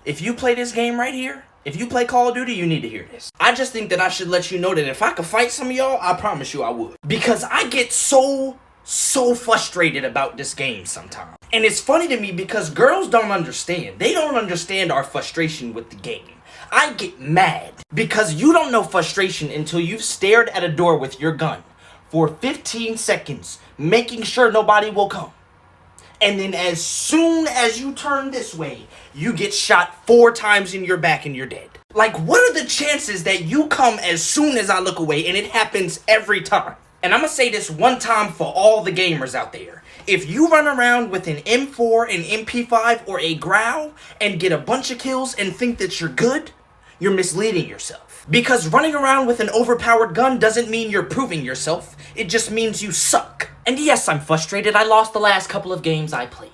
If you play this game right here, if you play Call of Duty, you need to hear this. I just think that I should let you know that if I could fight some of y'all, I promise you I would. Because I get so frustrated about this game sometimes. And it's funny to me because girls don't understand. They don't understand our frustration with the game. I get mad because you don't know frustration until you've stared at a door with your gun for 15 seconds, making sure nobody will come. And then as soon as you turn this way, you get shot 4 times in your back and you're dead. Like, what are the chances that you come as soon as I look away? And it happens every time. And I'm gonna say this one time for all the gamers out there. If you run around with an M4, an MP5, or a Growl and get a bunch of kills and think that you're good, you're misleading yourself. Because running around with an overpowered gun doesn't mean you're proving yourself. It just means you suck. And yes, I'm frustrated. I lost the last couple of games I played.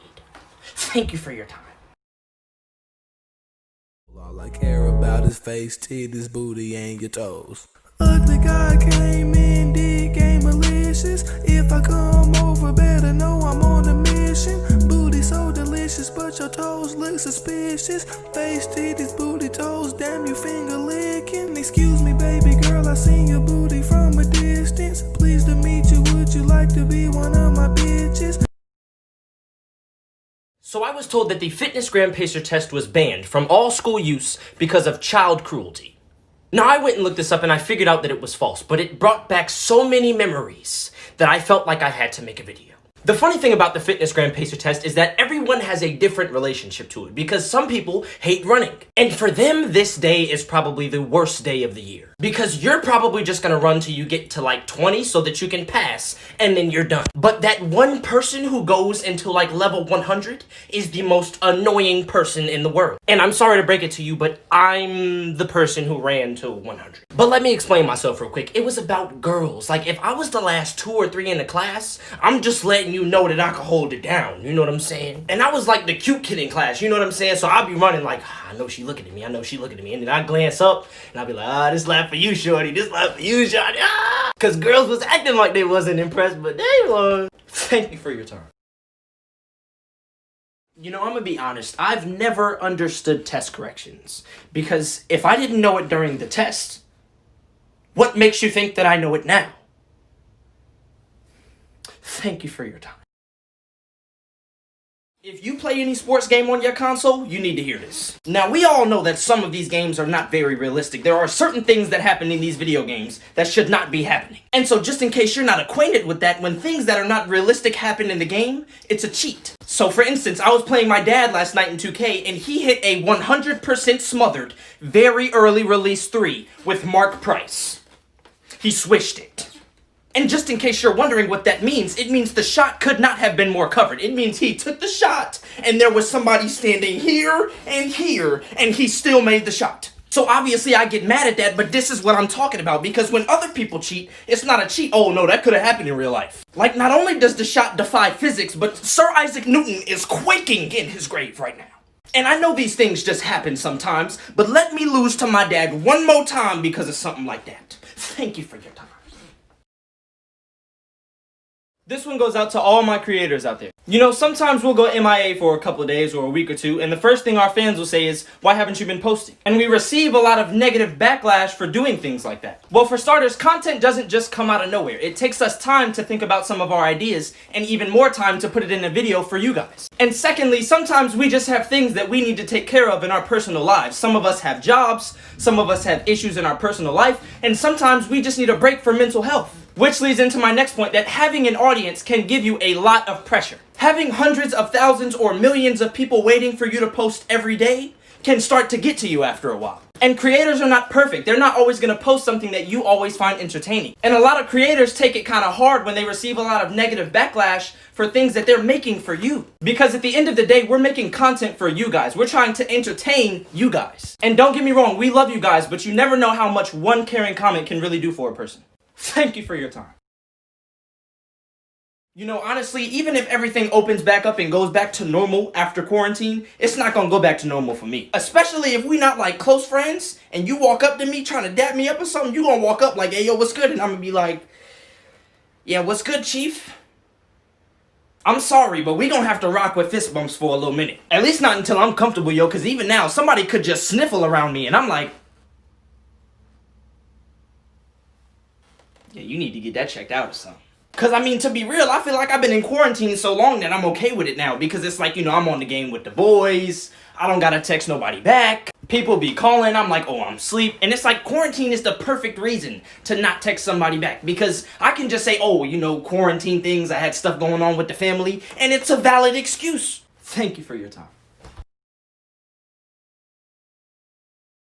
Thank you for your time. All I care about is face, titties, booty, and your toes. Ugly guy came in, did game malicious. If I come over, better know I'm on a mission. Booty so delicious, but your toes look suspicious. Face, titties, booty, toes, damn you finger licking. Excuse me, baby girl, I seen your booty from a distance. Pleased to meet you, would you like to be one of my bitches? So I was told that the fitness gram pacer test was banned from all school use because of child cruelty. Now I went and looked this up and I figured out that it was false, but it brought back so many memories that I felt like I had to make a video. The funny thing about the fitness gram pacer test is that everyone has a different relationship to it because some people hate running. And for them, this day is probably the worst day of the year. Because you're probably just gonna run till you get to like 20 so that you can pass and then you're done. But that one person who goes into like level 100 is the most annoying person in the world. And I'm sorry to break it to you, but I'm the person who ran to 100. But let me explain myself real quick. It was about girls. Like if I was the last 2 or 3 in the class, I'm just letting you know that I can hold it down. You know what I'm saying? And I was like the cute kid in class. You know what I'm saying? So I'd be running like, I know she looking at me. I know she looking at me. And then I glance up and I'd be like, this lap for you, shorty. This lap for you, shorty. Ah! Because girls was acting like they wasn't impressed, but they were. Thank you for your time. You know, I'm gonna be honest. I've never understood test corrections. Because if I didn't know it during the test, what makes you think that I know it now? Thank you for your time. If you play any sports game on your console, you need to hear this. Now, we all know that some of these games are not very realistic. There are certain things that happen in these video games that should not be happening. And so just in case you're not acquainted with that, when things that are not realistic happen in the game, it's a cheat. So for instance, I was playing my dad last night in 2K and he hit a 100% smothered, very early release 3 with Mark Price. He swished it. And just in case you're wondering what that means, it means the shot could not have been more covered. It means he took the shot, and there was somebody standing here, and he still made the shot. So obviously I get mad at that, but this is what I'm talking about, because when other people cheat, it's not a cheat. Oh no, that could have happened in real life. Like, not only does the shot defy physics, but Sir Isaac Newton is quaking in his grave right now. And I know these things just happen sometimes, but let me lose to my dad one more time because of something like that. Thank you for your time. This one goes out to all my creators out there. You know, sometimes we'll go MIA for a couple of days or a week or two, and the first thing our fans will say is, why haven't you been posting? And we receive a lot of negative backlash for doing things like that. Well, for starters, content doesn't just come out of nowhere. It takes us time to think about some of our ideas, and even more time to put it in a video for you guys. And secondly, sometimes we just have things that we need to take care of in our personal lives. Some of us have jobs, some of us have issues in our personal life, and sometimes we just need a break for mental health. Which leads into my next point, that having an audience can give you a lot of pressure. Having hundreds of thousands or millions of people waiting for you to post every day can start to get to you after a while. And creators are not perfect. They're not always going to post something that you always find entertaining. And a lot of creators take it kind of hard when they receive a lot of negative backlash for things that they're making for you. Because at the end of the day, we're making content for you guys. We're trying to entertain you guys. And don't get me wrong, we love you guys, but you never know how much one caring comment can really do for a person. Thank you for your time. You know, honestly, even if everything opens back up and goes back to normal after quarantine, it's not gonna go back to normal for me. Especially if we not like close friends and you walk up to me trying to dap me up or something, you gonna walk up like, hey, yo, what's good? And I'm gonna be like, yeah, what's good, chief? I'm sorry, but we gonna have to rock with fist bumps for a little minute. At least not until I'm comfortable, yo, cause even now, somebody could just sniffle around me and I'm like, yeah, you need to get that checked out or something. Cause I mean, to be real, I feel like I've been in quarantine so long that I'm okay with it now. Because it's like, you know, I'm on the game with the boys. I don't gotta text nobody back. People be calling, I'm like, oh, I'm asleep. And it's like, quarantine is the perfect reason to not text somebody back. Because I can just say, oh, you know, quarantine things, I had stuff going on with the family. And it's a valid excuse. Thank you for your time.